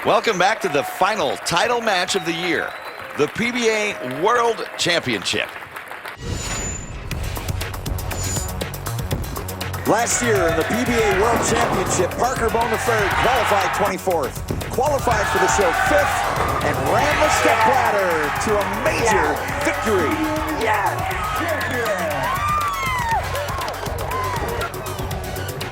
Welcome back to the final title match of the year, the PBA World Championship. Last year in the PBA World Championship, Parker Bone III qualified 24th, qualified for the show 5th, and ran the stepladder to a major victory.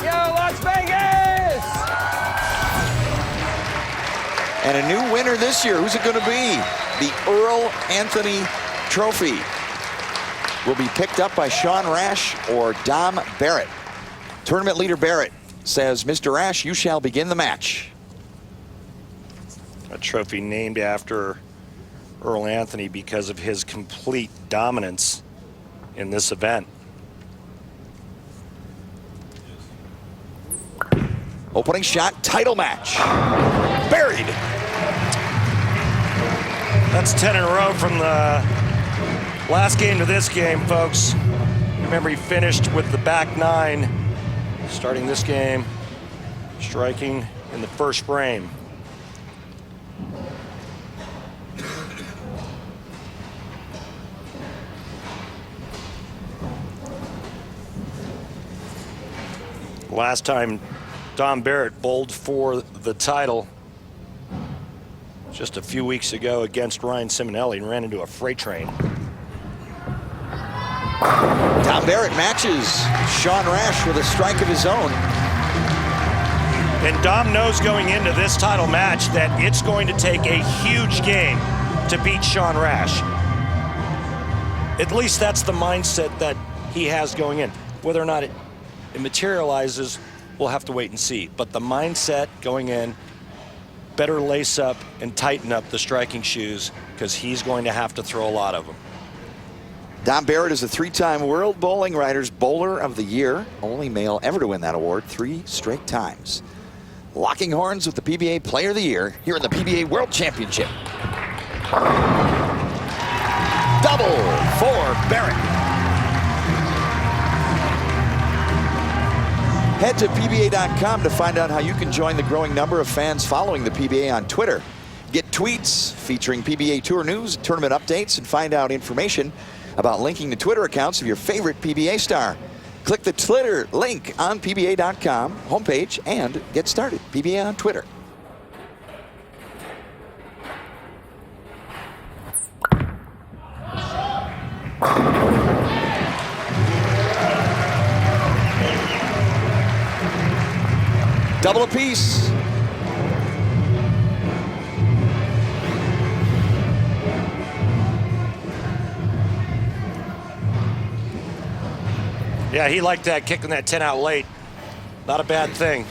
Yo, Las Vegas! And a new winner this year. Who's it going to be? The Earl Anthony Trophy will be picked up by Sean Rash or Dom Barrett. Tournament leader Barrett says, Mr. Rash, you shall begin the match. A trophy named after Earl Anthony because of his complete dominance in this event. Opening shot, title match. Buried. That's 10 in a row from the last game to this game, folks. Remember, he finished with the back nine, starting this game, striking in the first frame. Last time Dom Barrett bowled for the title just a few weeks ago against Ryan Simonelli and ran into a freight train. Dom Barrett matches Sean Rash with a strike of his own. And Dom knows going into this title match that it's going to take a huge game to beat Sean Rash. At least that's the mindset that he has going in. Whether or not it materializes, we'll have to wait and see. But the mindset going in, better lace up and tighten up the striking shoes because he's going to have to throw a lot of them. Dom Barrett is a three-time World Bowling Writers Bowler of the Year. Only male ever to win that award 3 straight times. Locking horns with the PBA Player of the Year here in the PBA World Championship. Double for Barrett. Head to PBA.com to find out how you can join the growing number of fans following the PBA on Twitter. Get tweets featuring PBA Tour news, tournament updates, and find out information about linking to Twitter accounts of your favorite PBA star. Click the Twitter link on PBA.com homepage and get started. PBA on Twitter. Double apiece. Yeah, he liked that, kicking that 10 out late. Not a bad thing.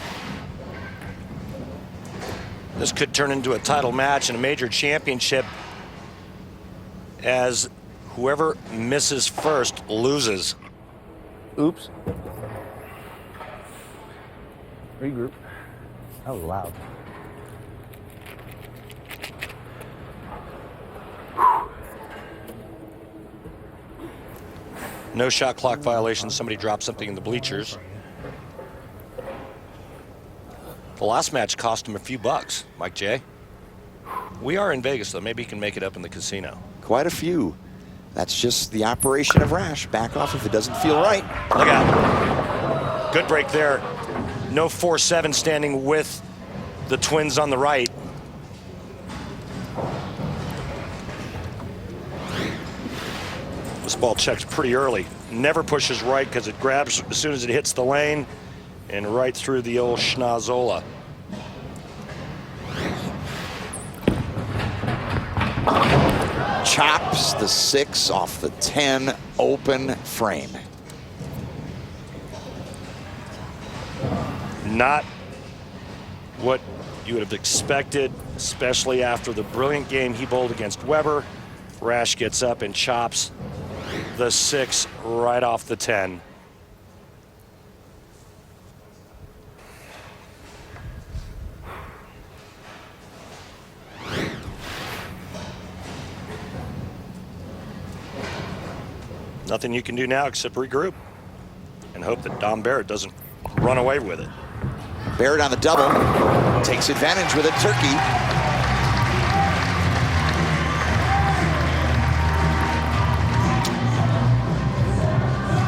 This could turn into a title match and a major championship as whoever misses first loses. Oops. Regroup. That was loud. No shot clock violation. Somebody dropped something in the bleachers. The last match cost him a few bucks, Mike J. We are in Vegas, though. Maybe he can make it up in the casino. Quite a few. That's just the operation of Rash. Back off if it doesn't feel right. Look out. Good break there. No 4-7 standing with the twins on the right. This ball checks pretty early. Never pushes right because it grabs as soon as it hits the lane and right through the old schnozola. Chops the 6 off the 10 open frame. Not what you would have expected, especially after the brilliant game he bowled against Weber. Rash gets up and chops the 6 right off the 10. Nothing you can do now except regroup and hope that Dom Barrett doesn't run away with it. Barrett on the double. Takes advantage with a turkey.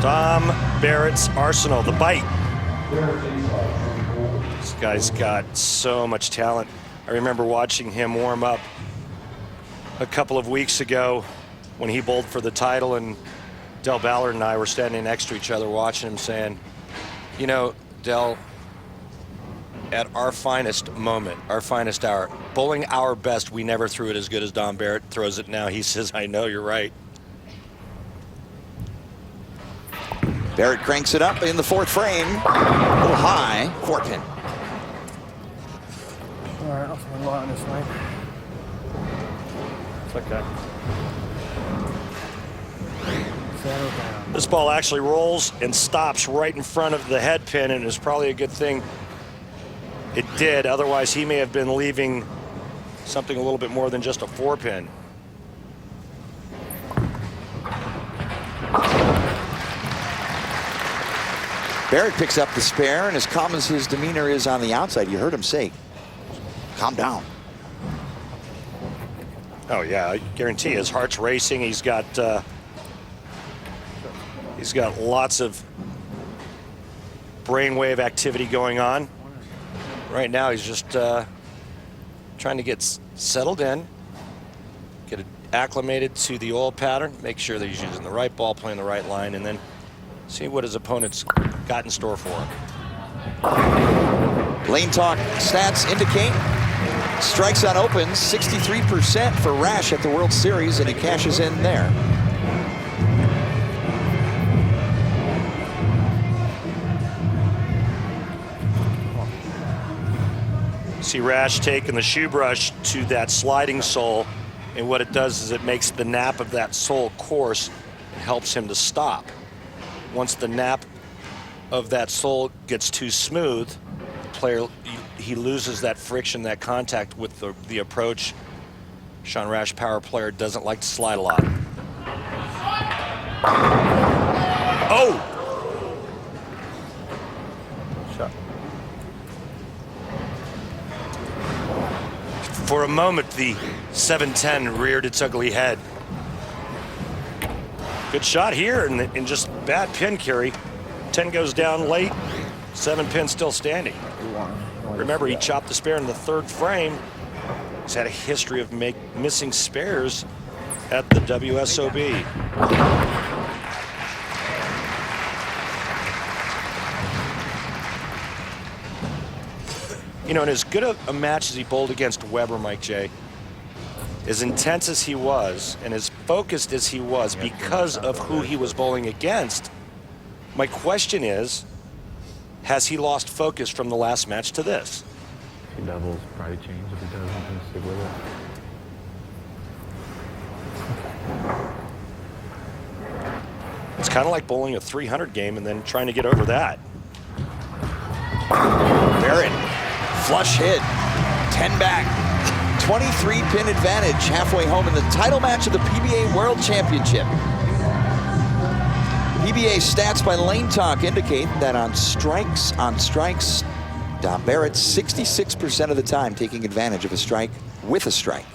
Dom Barrett's arsenal, the bite. This guy's got so much talent. I remember watching him warm up a couple of weeks ago when he bowled for the title, and Del Ballard and I were standing next to each other watching him, saying, you know, Del, at our finest moment, our finest hour, bowling our best, we never threw it as good as Dom Barrett throws it now. He says, I know, you're right. Barrett cranks it up in the 4th frame. A little high, 4-pin. All right, I'll swing low on this line. It's okay. Settle down. This ball actually rolls and stops right in front of the head pin, and it's probably a good thing it did. Otherwise, he may have been leaving something a little bit more than just a 4-pin. Barrett picks up the spare, and as calm as his demeanor is on the outside, you heard him say, calm down. Oh yeah, I guarantee his heart's racing. He's got lots of brainwave activity going on. Right now he's just trying to get settled in, get acclimated to the oil pattern, make sure that he's using the right ball, playing the right line, and then see what his opponent's got in store for him. Lane Talk stats indicate strikes on opens 63% for Rash at the World Series, and he cashes in there. See Rash taking the shoe brush to that sliding sole, and what it does is it makes the nap of that sole coarse and helps him to stop. Once the nap of that sole gets too smooth, the player, he loses that friction, that contact with the approach. Sean Rash, power player, doesn't like to slide a lot. Oh! Shot. For a moment, the 710 reared its ugly head. Good shot here, and just bad pin carry. 10 goes down late, 7 pin still standing. Remember, he chopped the spare in the 3rd frame. He's had a history of missing spares at the WSOB. You know, and as good a match as he bowled against Weber, Mike J., as intense as he was and as focused as he was because of who he was bowling against, my question is, has he lost focus from the last match to this? If he doubles, probably change. If he doesn't, then stick with it. It's kind of like bowling a 300 game and then trying to get over that. Barrett, flush hit, 10 back, 23 pin advantage halfway home in the title match of the PBA World Championship. PBA stats by Lane Talk indicate that on strikes, Dom Barrett 66% of the time taking advantage of a strike with a strike.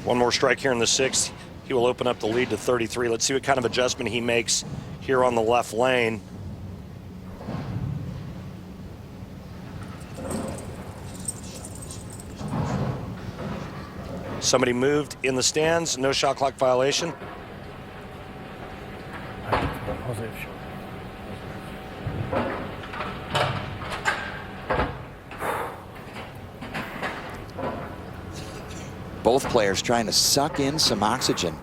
One more strike here in the 6th. He will open up the lead to 33. Let's see what kind of adjustment he makes here on the left lane. Somebody moved in the stands, no shot clock violation. Both players trying to suck in some oxygen.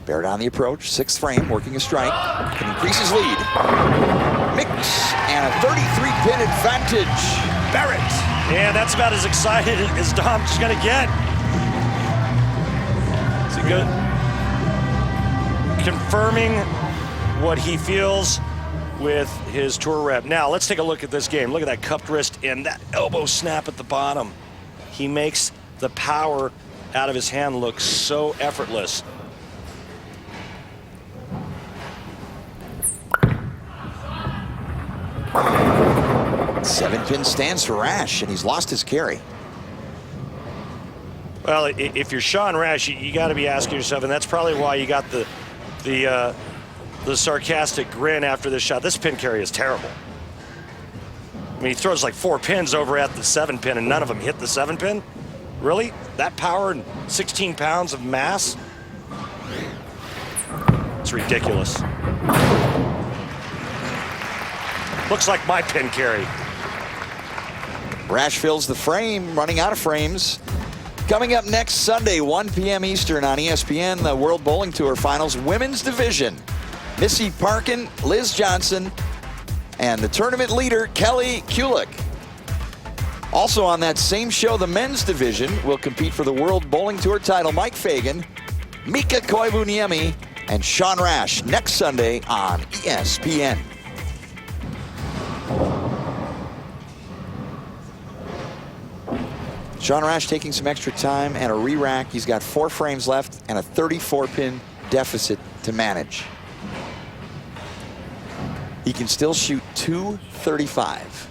Barrett on the approach, 6th frame, working a strike, can increase his lead. Mix and a 33-pin advantage. Barrett. Yeah, that's about as excited as Dom's gonna get. It's a good, confirming what he feels with his tour rep. Now, let's take a look at this game. Look at that cupped wrist and that elbow snap at the bottom. He makes the power out of his hand look so effortless. Seven-pin stands for Rash, and he's lost his carry. Well, if you're Sean Rash, you got to be asking yourself, and that's probably why you got the sarcastic grin after this shot. This pin carry is terrible. I mean, he throws like 4 pins over at the 7-pin, and none of them hit the 7-pin. Really? That power and 16 pounds of mass? It's ridiculous. Looks like my pin carry. Rash fills the frame, running out of frames. Coming up next Sunday, 1 p.m. Eastern on ESPN, the World Bowling Tour Finals Women's Division. Missy Parkin, Liz Johnson, and the tournament leader, Kelly Kulik. Also on that same show, the men's division will compete for the World Bowling Tour title. Mike Fagan, Mika Koivuniemi, and Sean Rash next Sunday on ESPN. Sean Rash taking some extra time and a re-rack. He's got 4 frames left and a 34-pin deficit to manage. He can still shoot 235.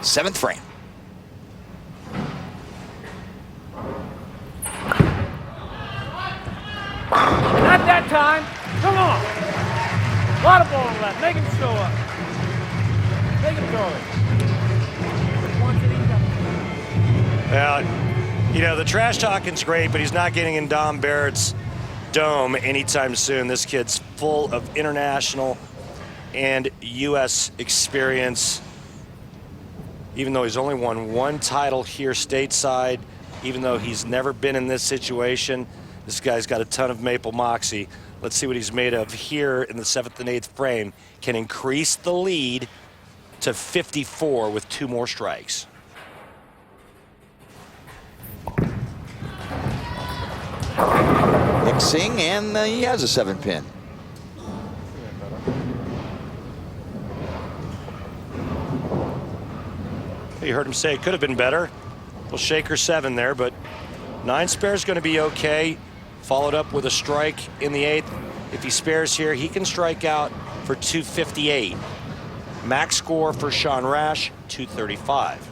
7th frame. Not that time. Come on. A lot of ball left. Make him show up. Make him throw it. Well, you know, the trash talking's great, but he's not getting in Dom Barrett's dome anytime soon. This kid's full of international and U.S. experience. Even though he's only won 1 title here stateside, even though he's never been in this situation, this guy's got a ton of maple moxie. Let's see what he's made of here in the 7th and 8th frame. Can increase the lead to 54 with 2 more strikes. Mixing, and he has a 7-pin. You heard him say it could have been better. Well, shaker 7 there, but 9 spare is going to be okay. Followed up with a strike in the 8th. If he spares here, he can strike out for 258. Max score for Sean Rash, 235.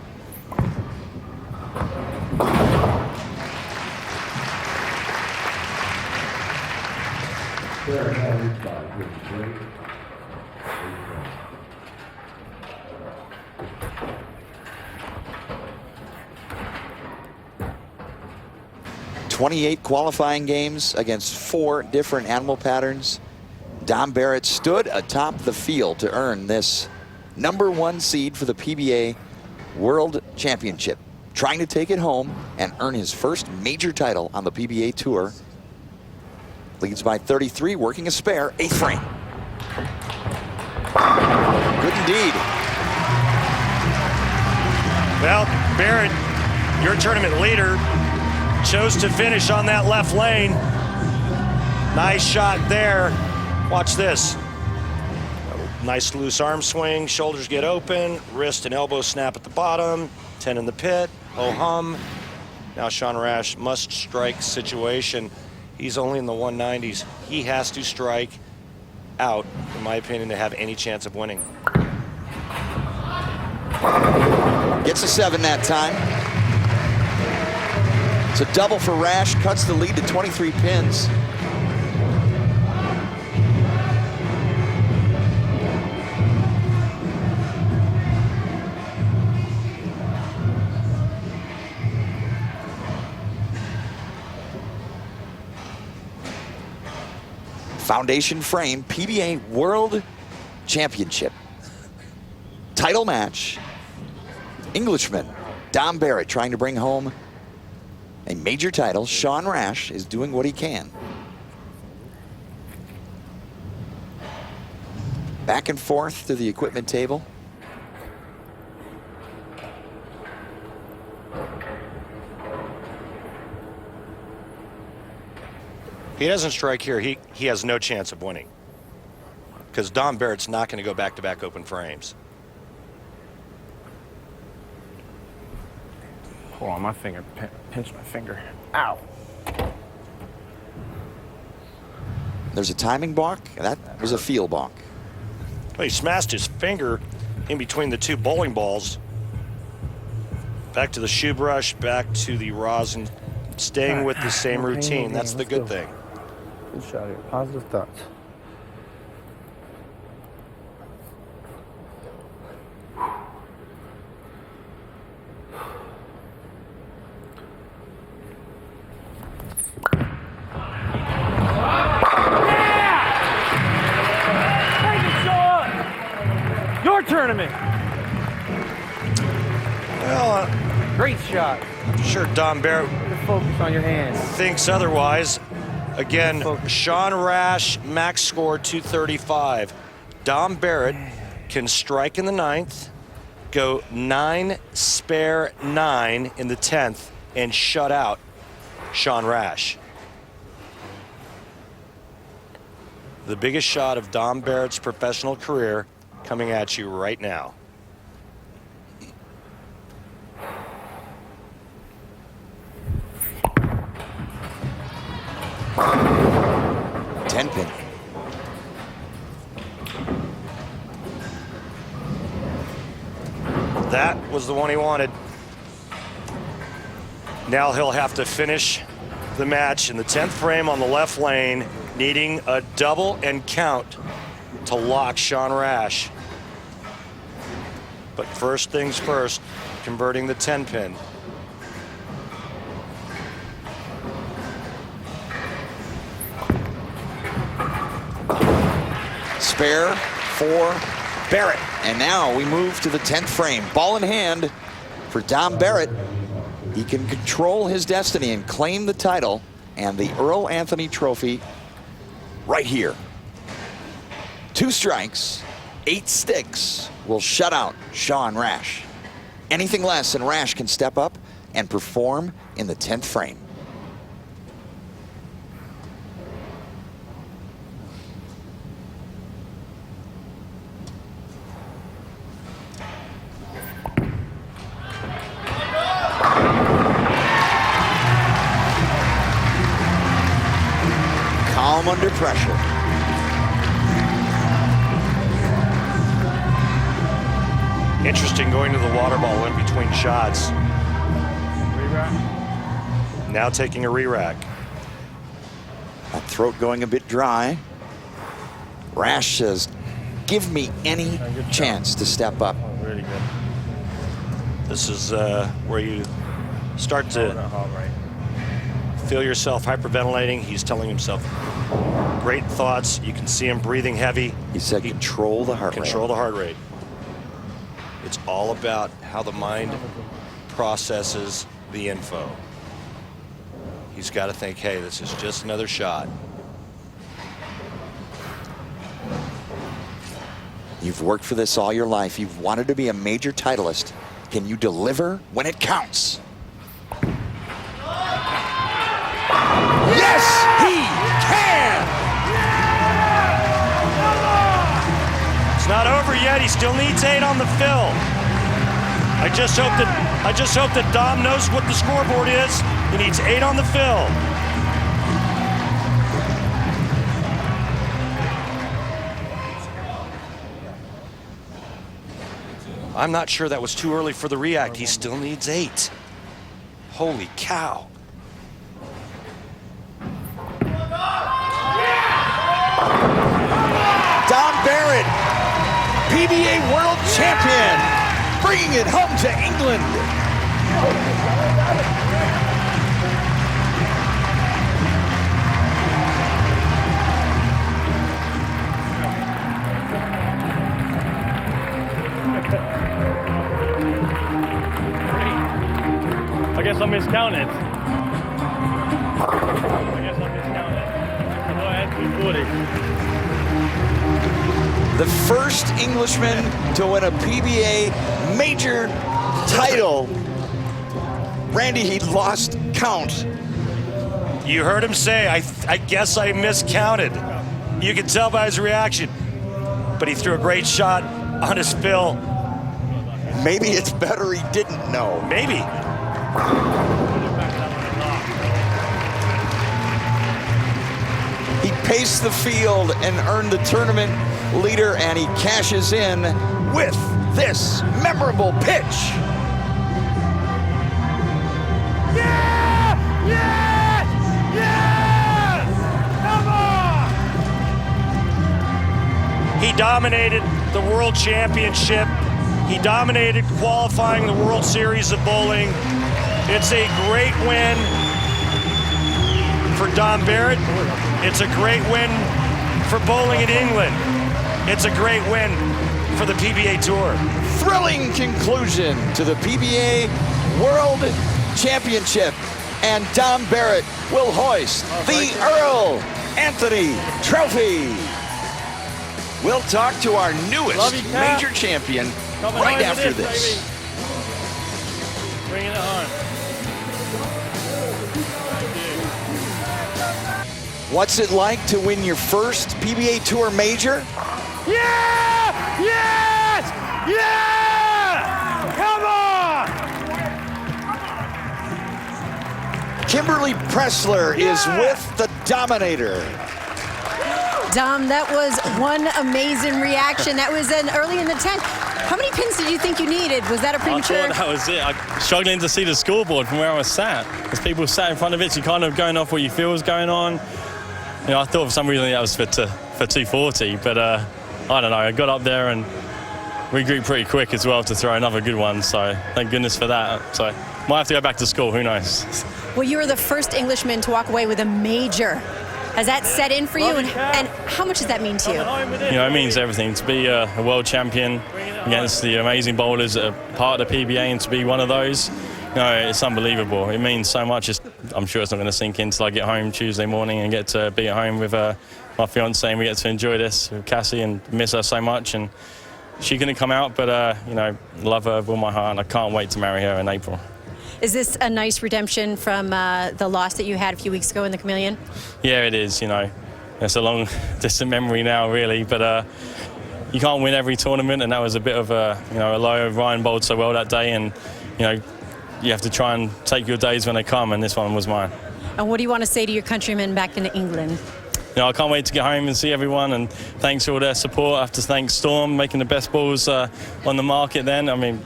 "28 qualifying games against 4 different animal patterns. Dom Barrett stood atop the field to earn this #1 seed for the PBA World Championship, trying to take it home and earn his first major title on the PBA Tour. Leads by 33, working a spare, 8th frame. Good indeed. Well, Barrett, your tournament leader, chose to finish on that left lane. Nice shot there. Watch this. Nice loose arm swing, shoulders get open, wrist and elbow snap at the bottom, 10 in the pit, oh hum. Now Sean Rash must strike situation. He's only in the 190s. He has to strike out, in my opinion, to have any chance of winning. Gets a 7 that time. It's a double for Rash, cuts the lead to 23 pins. Foundation frame, PBA World Championship. Title match. Englishman Dom Barrett trying to bring home a major title. Sean Rash is doing what he can. Back and forth to the equipment table. he doesn't strike here, he has no chance of winning. Because Dom Barrett's not going to go back-to-back open frames. Hold on, my finger. Pinch my finger. Ow. There's a timing balk. That was a field balk. Well, he smashed his finger in between the two bowling balls. Back to the shoe brush, back to the rosin, staying with the same routine. That's the good thing. Good shot here. Positive thoughts. Your tournament. Well, Great shot. I'm sure Dom Barrett Focus on your hands. thinks otherwise. Again, Sean Rash, max score 235. Dom Barrett can strike in the 9th, go 9 spare 9 in the 10th, and shut out Sean Rash. The biggest shot of Dom Barrett's professional career coming at you right now. Ten-pin. That was the one he wanted. Now he'll have to finish the match in the 10th frame on the left lane, needing a double and count to lock Sean Rash. But first things first, converting the 10-pin. Spare for Barrett. And now we move to the 10th frame. Ball in hand for Dom Barrett. He can control his destiny and claim the title and the Earl Anthony Trophy right here. 2 strikes, 8 sticks will shut out Sean Rash. Anything less and Rash can step up and perform in the 10th frame. Calm under pressure. Interesting going to the water ball in between shots. Re-rack. Now taking a re-rack. That throat going a bit dry. Rash says, give me any chance to step up. Oh, really good. This is where you start to feel yourself hyperventilating. He's telling himself great thoughts. You can see him breathing heavy. He said, control the heart rate. Control the heart rate. It's all about how the mind processes the info. He's got to think, hey, this is just another shot. You've worked for this all your life. You've wanted to be a major titleist. Can you deliver when it counts? Yes, he can! It's not over yet. He still needs 8 on the fill. I just hope that Dom knows what the scoreboard is. He needs 8 on the fill. I'm not sure that was too early for the react. He still needs 8. Holy cow. Dom Barrett, PBA World Champion, bringing it home to England. I guess I miscounted. So I had 240. The first Englishman to win a PBA major title. Randy, he lost count You heard him say, I guess I miscounted. You could tell by his reaction. But he threw a great shot on his fill. Maybe it's better he didn't know. Maybe. He paced the field and earned the tournament leader, and he cashes in with this memorable pitch. Yeah! Yes! Yes! Come on! He dominated the World Championship. He dominated qualifying the World Series of Bowling. It's a great win for Dom Barrett. It's a great win for bowling in England. It's a great win for the PBA Tour. Thrilling conclusion to the PBA World Championship, and Dom Barrett will hoist the Earl Anthony Trophy. We'll talk to our newest major champion right after this. Bringing it home. What's it like to win your first PBA Tour major? Yeah! Yes! Yeah! Come on! Kimberly Pressler is with the Dominator. Dom, that was one amazing reaction. That was early in the 10th. How many pins did you think you needed? Was that a premature? I thought that was it. I'm struggling to see the scoreboard from where I was sat. As people sat in front of it, you're kind of going off what you feel is going on. You know, I thought for some reason that was for 240, but I don't know. I got up there and regrouped pretty quick as well to throw another good one. So thank goodness for that. So might have to go back to school. Who knows? Well, you were the first Englishman to walk away with a major. Has that set in for you? And how much does that mean to you? You know, it means everything. To be a world champion against the amazing bowlers that are part of the PBA, and to be one of those, you know, it's unbelievable. It means so much. I'm sure it's not going to sink in until I get home Tuesday morning and get to be at home with my fiance, and we get to enjoy this with Cassie and miss her so much. And she couldn't come out, but you know, love her with all my heart, and I can't wait to marry her in April. Is this a nice redemption from the loss that you had a few weeks ago in the Chameleon? Yeah, it is. You know, it's a long, distant memory now, really. But you can't win every tournament, and that was a bit of a low. Ryan bowled so well that day, and you know, you have to try and take your days when they come, and this one was mine. And what do you want to say to your countrymen back in England? You know, I can't wait to get home and see everyone, and thanks for all their support. I have to thank Storm making the best balls on the market then. I mean,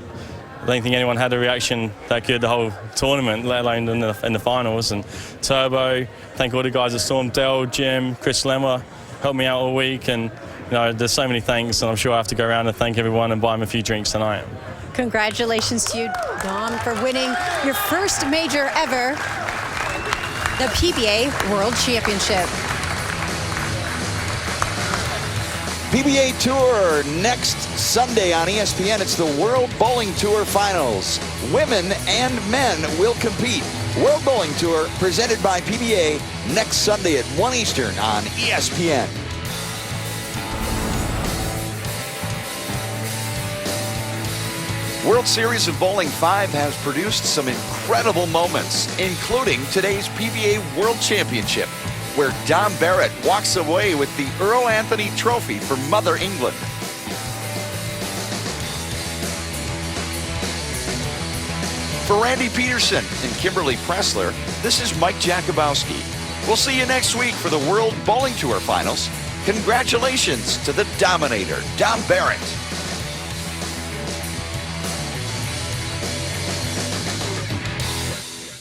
I don't think anyone had a reaction that good the whole tournament, let alone in the finals. And Turbo, thank all the guys at Storm, Dell, Jim, Chris Lemmer, helped me out all week. And you know, there's so many thanks, and I'm sure I have to go around and thank everyone and buy them a few drinks tonight. Congratulations to you, Dom, for winning your first major ever, the PBA World Championship. PBA Tour next Sunday on ESPN. It's the World Bowling Tour Finals. Women and men will compete. World Bowling Tour presented by PBA next Sunday at 1 Eastern on ESPN. World Series of Bowling 5 has produced some incredible moments, including today's PBA World Championship, where Dom Barrett walks away with the Earl Anthony Trophy for Mother England. For Randy Peterson and Kimberly Pressler, this is Mike Jakubowski. We'll see you next week for the World Bowling Tour Finals. Congratulations to the Dominator, Dom Barrett.